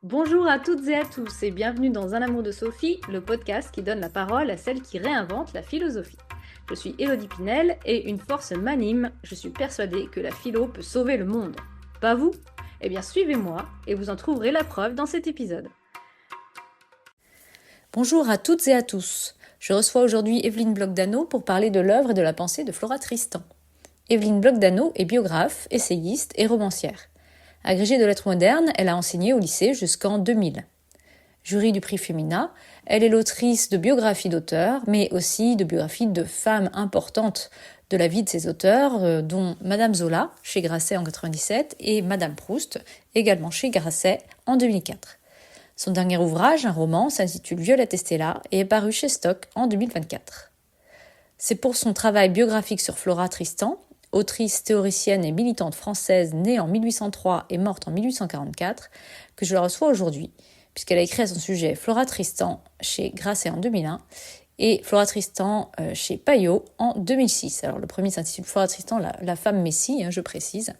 Bonjour à toutes et à tous et bienvenue dans Un amour de Sophie, le podcast qui donne la parole à celle qui réinvente la philosophie. Je suis Élodie Pinel et une force m'anime, je suis persuadée que la philo peut sauver le monde. Pas vous? Eh bien suivez-moi et vous en trouverez la preuve dans cet épisode. Bonjour à toutes et à tous. Je reçois aujourd'hui Evelyne Bloch-Dano pour parler de l'œuvre et de la pensée de Flora Tristan. Evelyne Bloch-Dano est biographe, essayiste et romancière. Agrégée de lettres modernes, elle a enseigné au lycée jusqu'en 2000. Jury du prix Femina, elle est l'autrice de biographies d'auteurs, mais aussi de biographies de femmes importantes de la vie de ces auteurs, dont Madame Zola, chez Grasset en 1997, et Madame Proust, également chez Grasset en 2004. Son dernier ouvrage, un roman, s'intitule Violette et Stella et est paru chez Stock en 2024. C'est pour son travail biographique sur Flora Tristan, autrice, théoricienne et militante française née en 1803 et morte en 1844, que je la reçois aujourd'hui, puisqu'elle a écrit à son sujet Flora Tristan chez Grasset en 2001 et Flora Tristan chez Payot en 2006. Alors le premier s'intitule Flora Tristan, la femme messie, je précise.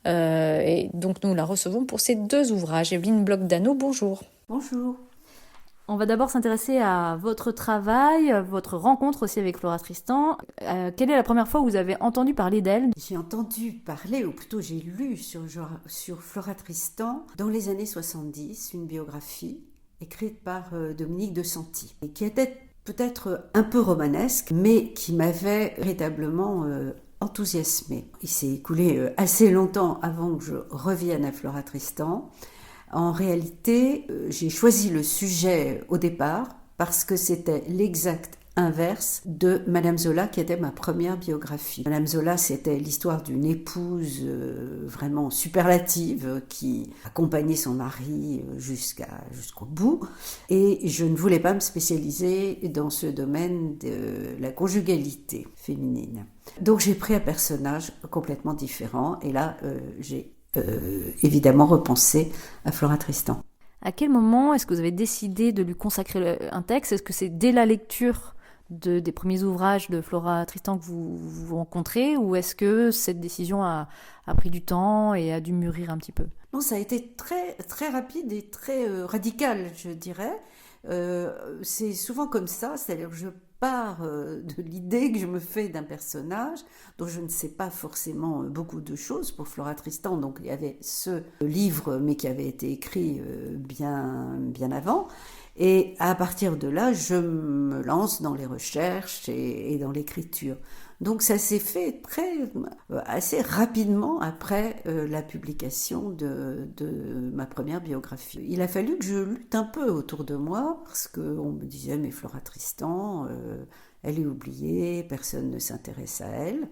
Et donc nous la recevons pour ces deux ouvrages. Evelyne Bloch-Dano, bonjour. Bonjour. On va d'abord s'intéresser à votre travail, votre rencontre aussi avec Flora Tristan. Quelle est la première fois où vous avez entendu parler d'elle ? J'ai entendu parler, ou plutôt j'ai lu sur Flora Tristan dans les années 70, une biographie écrite par Dominique de Santi, et qui était peut-être un peu romanesque, mais qui m'avait véritablement enthousiasmée. Il s'est écoulé assez longtemps avant que je revienne à Flora Tristan. En réalité, j'ai choisi le sujet au départ parce que c'était l'exact inverse de Madame Zola, qui était ma première biographie. Madame Zola, c'était l'histoire d'une épouse vraiment superlative qui accompagnait son mari jusqu'au bout. Et je ne voulais pas me spécialiser dans ce domaine de la conjugalité féminine. Donc j'ai pris un personnage complètement différent et là, j'ai évidemment repensé à Flora Tristan. À quel moment est-ce que vous avez décidé de lui consacrer un texte ? Est-ce que c'est dès la lecture des premiers ouvrages de Flora Tristan que vous rencontrez, ou est-ce que cette décision a pris du temps et a dû mûrir un petit peu ? Non, ça a été très, très rapide et très radical, je dirais. C'est souvent comme ça, c'est-à-dire que je pars de l'idée que je me fais d'un personnage dont je ne sais pas forcément beaucoup de choses pour Flora Tristan. Donc il y avait ce livre, mais qui avait été écrit bien avant. Et à partir de là, je me lance dans les recherches et dans l'écriture. Donc ça s'est fait assez rapidement après la publication de ma première biographie. Il a fallu que je lutte un peu autour de moi parce qu'on me disait mais Flora Tristan, elle est oubliée, personne ne s'intéresse à elle.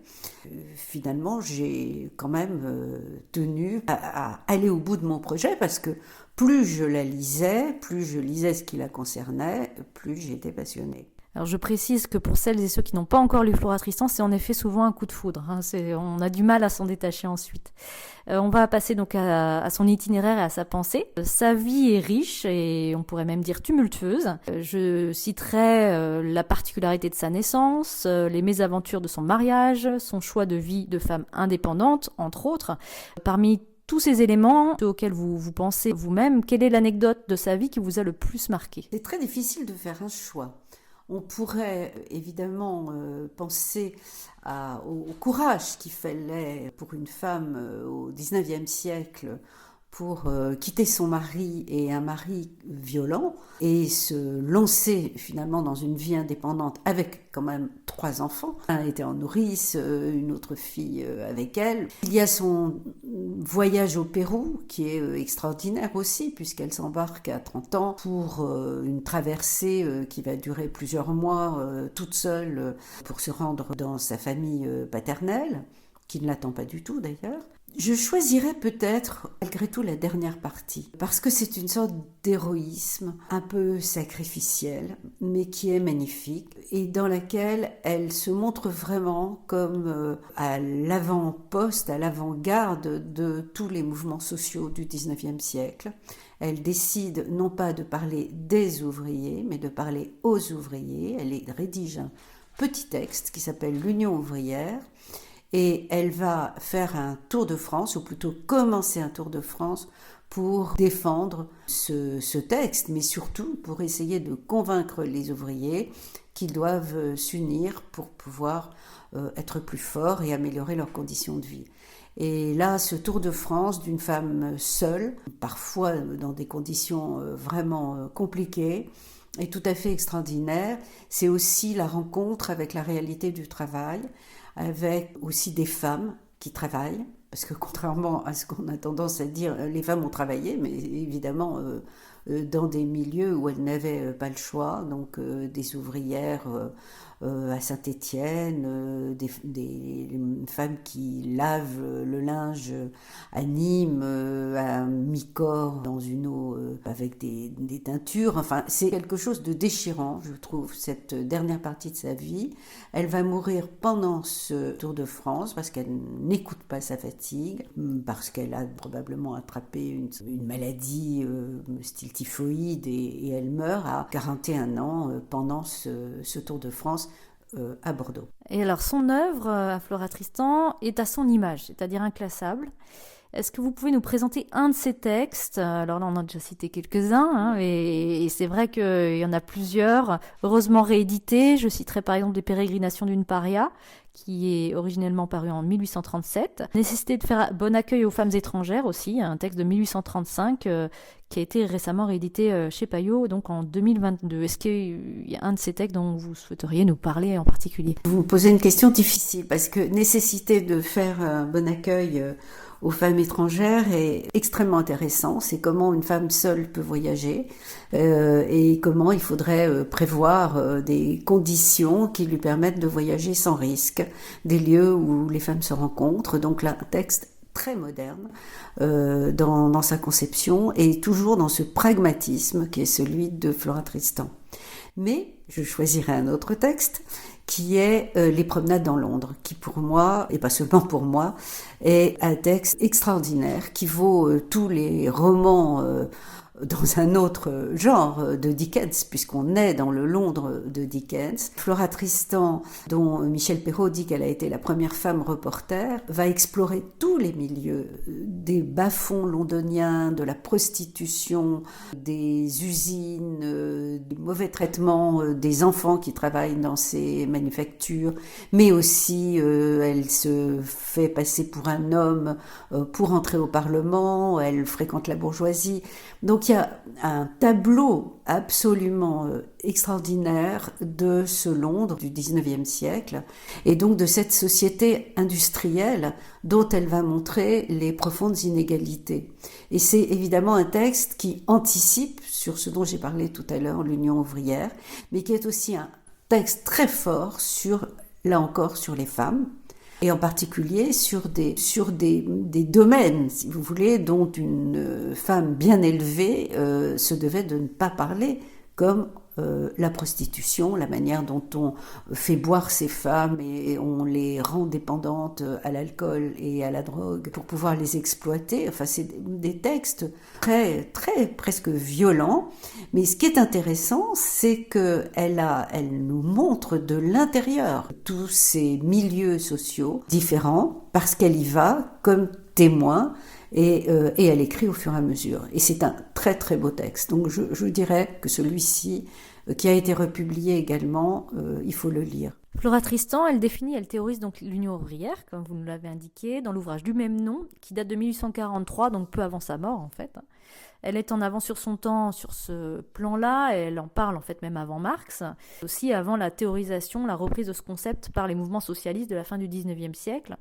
Finalement, j'ai quand même tenu à aller au bout de mon projet parce que plus je lisais ce qui la concernait, plus j'étais passionnée. Alors je précise que pour celles et ceux qui n'ont pas encore lu Flora Tristan, c'est en effet souvent un coup de foudre. On a du mal à s'en détacher ensuite. On va passer donc à son itinéraire et à sa pensée. Sa vie est riche et on pourrait même dire tumultueuse. Je citerai la particularité de sa naissance, les mésaventures de son mariage, son choix de vie de femme indépendante, entre autres. Parmi tous ces éléments auxquels vous pensez vous-même, quelle est l'anecdote de sa vie qui vous a le plus marqué ? C'est très difficile de faire un choix. On pourrait évidemment penser au courage qu'il fallait pour une femme au XIXe siècle pour quitter son mari et un mari violent et se lancer finalement dans une vie indépendante avec quand même 3 enfants. Un était en nourrice, une autre fille avec elle. Il y a son voyage au Pérou qui est extraordinaire aussi puisqu'elle s'embarque à 30 ans pour une traversée qui va durer plusieurs mois toute seule pour se rendre dans sa famille paternelle, qui ne l'attend pas du tout d'ailleurs. Je choisirais peut-être, malgré tout, la dernière partie, parce que c'est une sorte d'héroïsme un peu sacrificiel, mais qui est magnifique, et dans laquelle elle se montre vraiment comme à l'avant-poste, à l'avant-garde de tous les mouvements sociaux du XIXe siècle. Elle décide non pas de parler des ouvriers, mais de parler aux ouvriers. Elle rédige un petit texte qui s'appelle « L'Union ouvrière », Et elle va faire un tour de France, ou plutôt commencer un tour de France, pour défendre ce texte, mais surtout pour essayer de convaincre les ouvriers qu'ils doivent s'unir pour pouvoir être plus forts et améliorer leurs conditions de vie. Et là, ce tour de France d'une femme seule, parfois dans des conditions vraiment compliquées, est tout à fait extraordinaire. C'est aussi la rencontre avec la réalité du travail, avec aussi des femmes qui travaillent, parce que contrairement à ce qu'on a tendance à dire, les femmes ont travaillé, mais évidemment dans des milieux où elles n'avaient pas le choix, donc des ouvrières à Saint-Étienne, des femmes qui lavent le linge à Nîmes, à mi-corps, dans une eau avec des teintures. Enfin, c'est quelque chose de déchirant, je trouve, cette dernière partie de sa vie. Elle va mourir pendant ce Tour de France parce qu'elle n'écoute pas sa fatigue, parce qu'elle a probablement attrapé une maladie style typhoïde et elle meurt à 41 ans pendant ce Tour de France à Bordeaux. Et alors son œuvre à Flora Tristan est à son image, c'est-à-dire inclassable. Est-ce que vous pouvez nous présenter un de ses textes ? Alors là, on en a déjà cité quelques-uns, et c'est vrai qu'il y en a plusieurs, heureusement réédités. Je citerai par exemple Les Pérégrinations d'une paria, qui est originellement paru en 1837. Nécessité de faire bon accueil aux femmes étrangères aussi, un texte de 1835 qui a été récemment réédité chez Payot, donc en 2022. Est-ce qu'il y a un de ces textes dont vous souhaiteriez nous parler en particulier ? Vous me posez une question difficile, parce que nécessité de faire un bon accueil aux femmes étrangères est extrêmement intéressant. C'est comment une femme seule peut voyager et comment il faudrait prévoir des conditions qui lui permettent de voyager sans risque, des lieux où les femmes se rencontrent. Donc là, un texte très moderne dans sa conception et toujours dans ce pragmatisme qui est celui de Flora Tristan. Mais je choisirai un autre texte qui est Les Promenades dans Londres, qui pour moi, et pas seulement pour moi, est un texte extraordinaire qui vaut tous les romans dans un autre genre de Dickens, puisqu'on est dans le Londres de Dickens. Flora Tristan, dont Michel Perrault dit qu'elle a été la première femme reporter, va explorer tous les milieux des bas-fonds londoniens, de la prostitution, des usines, des mauvais traitements des enfants qui travaillent dans ces manufactures, mais aussi elle se fait passer pour un homme pour entrer au Parlement, elle fréquente la bourgeoisie. Donc il y a un tableau absolument extraordinaire de ce Londres du 19e siècle et donc de cette société industrielle dont elle va montrer les profondes inégalités. Et c'est évidemment un texte qui anticipe sur ce dont j'ai parlé tout à l'heure, l'Union ouvrière, mais qui est aussi un texte très fort là encore, sur les femmes, et en particulier sur des domaines, si vous voulez, dont une femme bien élevée se devait de ne pas parler, comme la prostitution, la manière dont on fait boire ces femmes et on les rend dépendantes à l'alcool et à la drogue pour pouvoir les exploiter. Enfin, c'est des textes très, très presque violents. Mais ce qui est intéressant, c'est qu'elle nous montre de l'intérieur tous ces milieux sociaux différents parce qu'elle y va comme témoin. Et elle écrit au fur et à mesure. Et c'est un très très beau texte. Donc je dirais que celui-ci, qui a été republié également, il faut le lire. Flora Tristan, elle théorise donc l'Union ouvrière, comme vous nous l'avez indiqué, dans l'ouvrage du même nom, qui date de 1843, donc peu avant sa mort en fait. Elle est en avance sur son temps sur ce plan-là, et elle en parle en fait même avant Marx, aussi avant la théorisation, la reprise de ce concept par les mouvements socialistes de la fin du 19e siècle.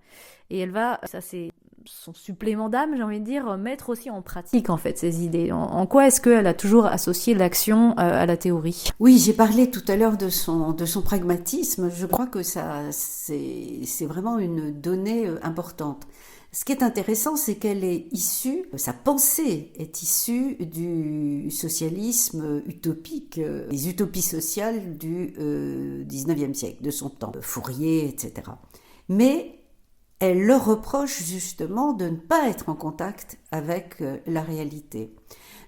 Et elle va, ça c'est son supplément d'âme, j'ai envie de dire, mettre aussi en pratique en fait ces idées. En quoi est-ce qu'elle a toujours associé l'action à la théorie ? Oui, j'ai parlé tout à l'heure de son pragmatisme. Je crois que ça c'est vraiment une donnée importante. Ce qui est intéressant, c'est qu'elle est issue, sa pensée est issue du socialisme utopique, des utopies sociales du 19e siècle, de son temps, Fourier, etc. Mais elle leur reproche justement de ne pas être en contact avec la réalité.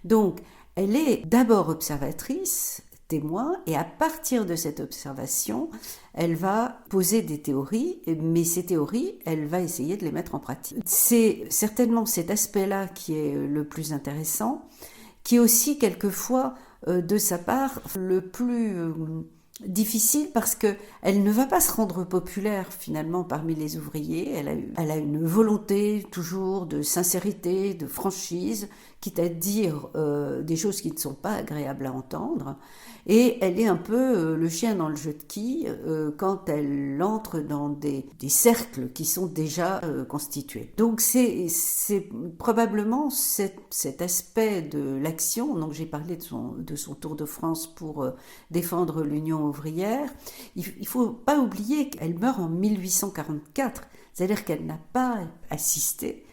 Donc, elle est d'abord observatrice, témoin, et à partir de cette observation, elle va poser des théories, mais ces théories, elle va essayer de les mettre en pratique. C'est certainement cet aspect-là qui est le plus intéressant, qui est aussi quelquefois, de sa part, le plus difficile, parce qu'elle ne va pas se rendre populaire finalement parmi les ouvriers. Elle a une volonté toujours de sincérité, de franchise, quitte à dire des choses qui ne sont pas agréables à entendre. Et elle est un peu le chien dans le jeu de quilles quand elle entre dans des cercles qui sont déjà constitués. Donc c'est probablement cet aspect de l'action. Donc j'ai parlé de son tour de France pour défendre l'Union ouvrière. Il ne faut pas oublier qu'elle meurt en 1844, c'est-à-dire qu'elle n'a pas assisté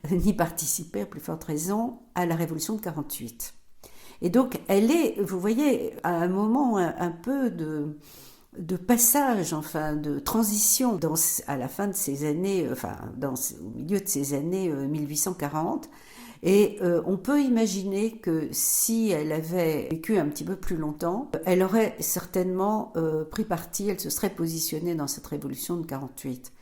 ni participé, à plus forte raison, à la Révolution de 48. Et donc, elle est, vous voyez, à un moment un peu de passage, enfin, de transition à la fin de ces années, enfin, au milieu de ces années 1840. Et on peut imaginer que si elle avait vécu un petit peu plus longtemps, elle aurait certainement pris parti, elle se serait positionnée dans cette révolution de 48.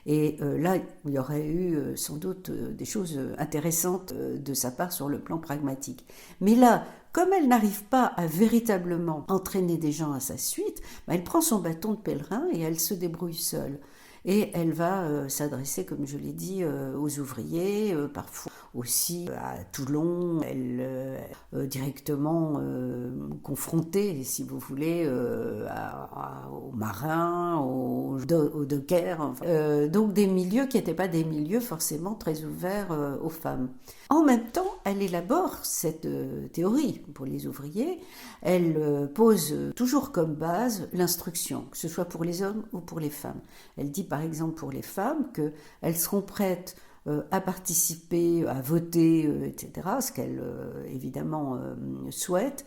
Et là, il y aurait eu sans doute des choses intéressantes de sa part sur le plan pragmatique. Mais là, comme elle n'arrive pas à véritablement entraîner des gens à sa suite, elle prend son bâton de pèlerin et elle se débrouille seule. Et elle va s'adresser, comme je l'ai dit, aux ouvriers, parfois aussi à Toulon, elle directement confrontée, si vous voulez, aux marins, aux dockers, enfin, donc des milieux qui n'étaient pas des milieux forcément très ouverts aux femmes. En même temps, elle élabore cette théorie pour les ouvriers. Elle pose toujours comme base l'instruction, que ce soit pour les hommes ou pour les femmes. Elle dit par exemple pour les femmes qu'elles seront prêtes à participer, à voter, etc., ce qu'elles évidemment souhaitent,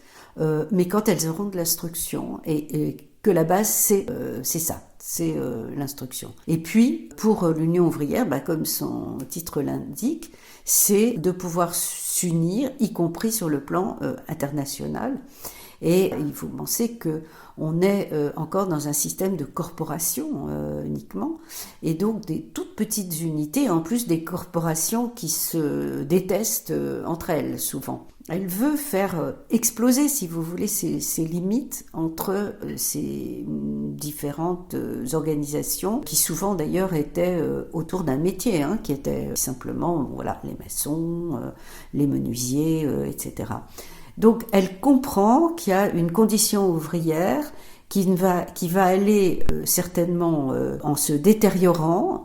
mais quand elles auront de l'instruction, et que la base c'est ça, c'est l'instruction. Et puis pour l'Union ouvrière, comme son titre l'indique, c'est de pouvoir s'unir, y compris sur le plan international. Et il faut penser qu'on est encore dans un système de corporation uniquement, et donc des toutes petites unités, en plus des corporations qui se détestent entre elles souvent. Elle veut faire exploser, si vous voulez, ces limites entre ces différentes organisations qui souvent d'ailleurs étaient autour d'un métier, qui était simplement les maçons, les menuisiers, etc. Donc elle comprend qu'il y a une condition ouvrière qui va aller certainement en se détériorant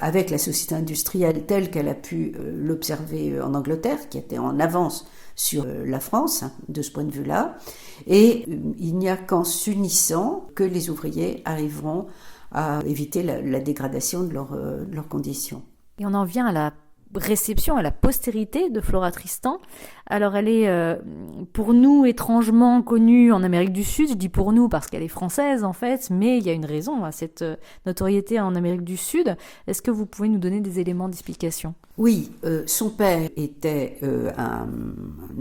avec la société industrielle telle qu'elle a pu l'observer en Angleterre, qui était en avance sur la France de ce point de vue-là. Et il n'y a qu'en s'unissant que les ouvriers arriveront à éviter la dégradation de leurs conditions. Et on en vient à la réception, à la postérité de Flora Tristan. Alors elle est pour nous étrangement connue en Amérique du Sud, je dis pour nous parce qu'elle est française en fait, mais il y a une raison à cette notoriété en Amérique du Sud. Est-ce que vous pouvez nous donner des éléments d'explication ? Oui, son père était un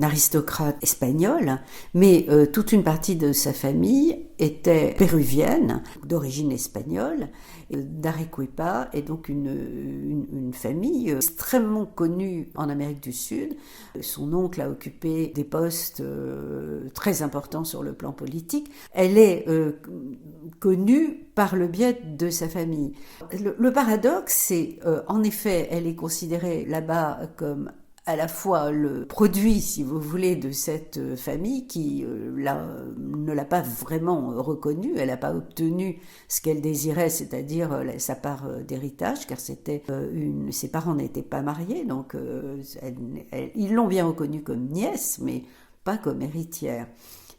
aristocrate espagnol, mais toute une partie de sa famille était péruvienne, d'origine espagnole, d'Arequipa, et donc une famille extrêmement connue en Amérique du Sud. Son oncle a occupé des postes très importants sur le plan politique. Elle est connue par le biais de sa famille. Le paradoxe, c'est en effet, elle est considérée là-bas comme à la fois le produit, si vous voulez, de cette famille qui ne l'a pas vraiment reconnue, elle n'a pas obtenu ce qu'elle désirait, c'est-à-dire sa part d'héritage, car ses parents n'étaient pas mariés, donc ils l'ont bien reconnue comme nièce, mais pas comme héritière.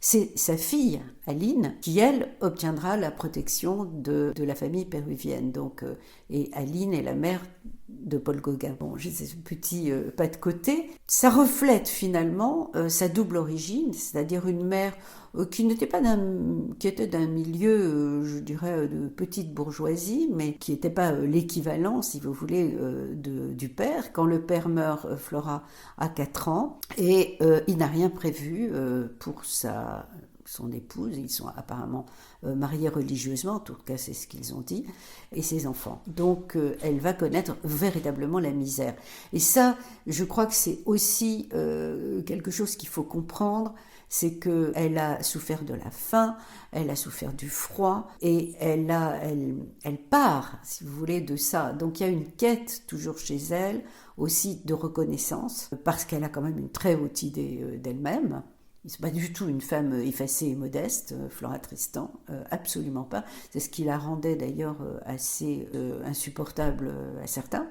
C'est sa fille, Aline, qui, elle, obtiendra la protection de la famille péruvienne. Donc, et Aline est la mère de Paul Gauguin. Bon, j'ai ce petit pas de côté. Ça reflète finalement sa double origine, c'est-à-dire une mère qui était d'un milieu, je dirais, de petite bourgeoisie, mais qui n'était pas l'équivalent, si vous voulez, du père. Quand le père meurt, Flora a 4 ans, et il n'a rien prévu pour sa son épouse, ils sont apparemment mariés religieusement, en tout cas c'est ce qu'ils ont dit, et ses enfants. Donc elle va connaître véritablement la misère. Et ça, je crois que c'est aussi quelque chose qu'il faut comprendre, c'est qu'elle a souffert de la faim, elle a souffert du froid, et elle part, si vous voulez, de ça. Donc il y a une quête toujours chez elle, aussi de reconnaissance, parce qu'elle a quand même une très haute idée d'elle-même. C'est pas du tout une femme effacée et modeste, Flora Tristan, absolument pas. C'est ce qui la rendait d'ailleurs assez insupportable à certains.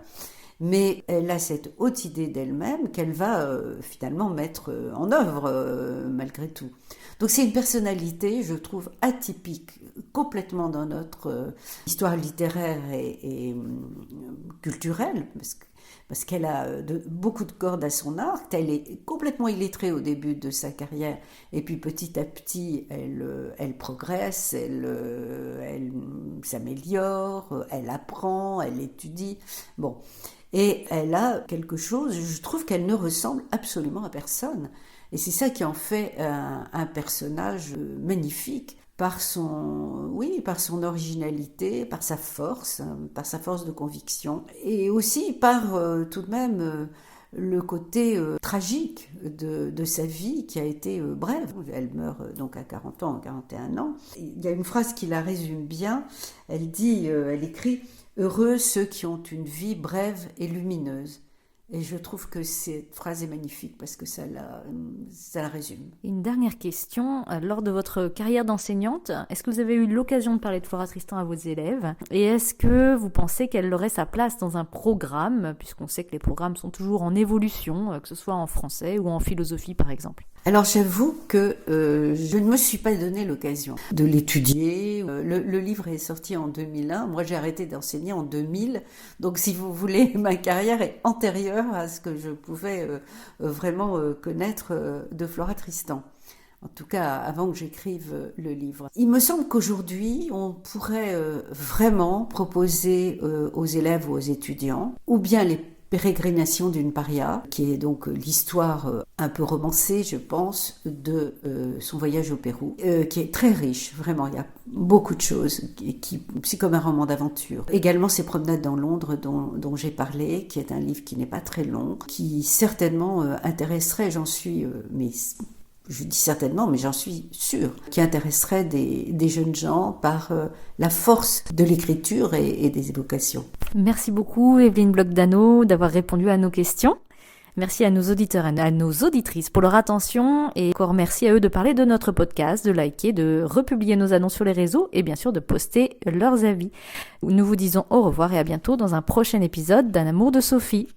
Mais elle a cette haute idée d'elle-même qu'elle va finalement mettre en œuvre malgré tout. Donc c'est une personnalité, je trouve, atypique, complètement dans notre histoire littéraire et culturelle, parce qu'elle a beaucoup de cordes à son arc. Elle est complètement illettrée au début de sa carrière, et puis petit à petit, elle progresse, elle s'améliore, elle apprend, elle étudie. Bon. Et elle a quelque chose, je trouve qu'elle ne ressemble absolument à personne. Et c'est ça qui en fait un personnage magnifique, par son originalité, par sa force de conviction, et aussi par tout de même le côté tragique de sa vie qui a été brève. Elle meurt donc à 40 ans, 41 ans. Il y a une phrase qui la résume bien. Elle écrit « Heureux ceux qui ont une vie brève et lumineuse ». Et je trouve que cette phrase est magnifique parce que ça la résume. Une dernière question. Lors de votre carrière d'enseignante, est-ce que vous avez eu l'occasion de parler de Flora Tristan à vos élèves? Et est-ce que vous pensez qu'elle aurait sa place dans un programme, puisqu'on sait que les programmes sont toujours en évolution, que ce soit en français ou en philosophie par exemple? Alors j'avoue que je ne me suis pas donné l'occasion de l'étudier. Le livre est sorti en 2001. Moi j'ai arrêté d'enseigner en 2000. Donc si vous voulez, ma carrière est antérieure à ce que je pouvais vraiment connaître de Flora Tristan. En tout cas, avant que j'écrive le livre. Il me semble qu'aujourd'hui, on pourrait vraiment proposer aux élèves ou aux étudiants, ou bien les pérégrinations d'une paria, qui est donc l'histoire un peu romancée, je pense, de son voyage au Pérou, qui est très riche, vraiment, il y a beaucoup de choses, c'est comme un roman d'aventure. Également ses promenades dans Londres dont j'ai parlé, qui est un livre qui n'est pas très long, qui certainement intéresserait, je dis certainement, mais j'en suis sûre, qui intéresserait des jeunes gens par la force de l'écriture et des évocations. Merci beaucoup Evelyne Bloch-Dano d'avoir répondu à nos questions. Merci à nos auditeurs et à nos auditrices pour leur attention, et encore merci à eux de parler de notre podcast, de liker, de republier nos annonces sur les réseaux et bien sûr de poster leurs avis. Nous vous disons au revoir et à bientôt dans un prochain épisode d'Un amour de Sophie.